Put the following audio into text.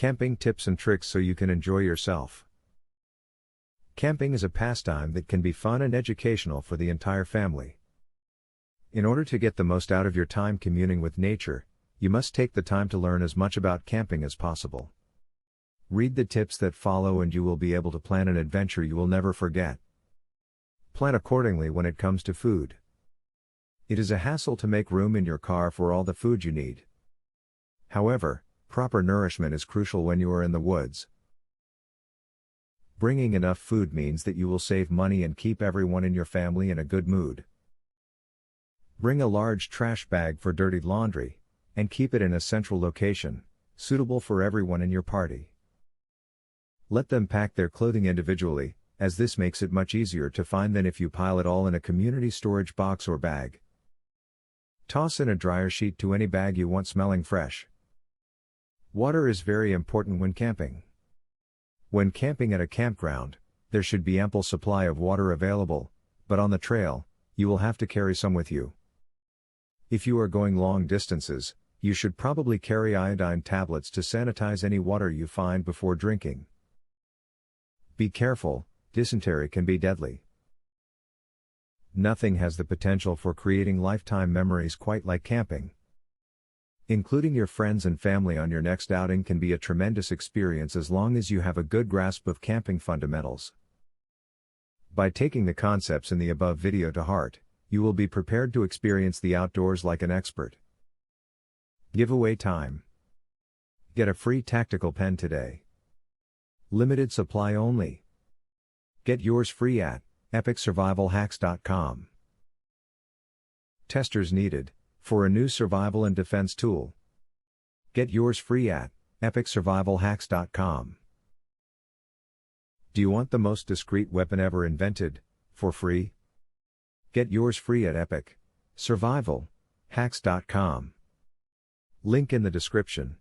Camping tips and tricks so you can enjoy yourself. Camping is a pastime that can be fun and educational for the entire family. In order to get the most out of your time communing with nature, you must take the time to learn as much about camping as possible. Read the tips that follow and you will be able to plan an adventure you will never forget. Plan accordingly when it comes to food. It is a hassle to make room in your car for all the food you need. However, proper nourishment is crucial when you are in the woods. Bringing enough food means that you will save money and keep everyone in your family in a good mood. Bring a large trash bag for dirty laundry, and keep it in a central location, suitable for everyone in your party. Let them pack their clothing individually, as this makes it much easier to find than if you pile it all in a community storage box or bag. Toss in a dryer sheet to any bag you want smelling fresh. Water is very important when camping. When camping at a campground, there should be ample supply of water available, but on the trail, you will have to carry some with you. If you are going long distances, you should probably carry iodine tablets to sanitize any water you find before drinking. Be careful, dysentery can be deadly. Nothing has the potential for creating lifetime memories quite like camping. Including your friends and family on your next outing can be a tremendous experience as long as you have a good grasp of camping fundamentals. By taking the concepts in the above video to heart, you will be prepared to experience the outdoors like an expert. Giveaway time. Get a free tactical pen today. Limited supply only. Get yours free at epicsurvivalhacks.com. Testers needed for a new survival and defense tool. Get yours free at epicsurvivalhacks.com. Do you want the most discreet weapon ever invented, for free? Get yours free at epicsurvivalhacks.com. Link in the description.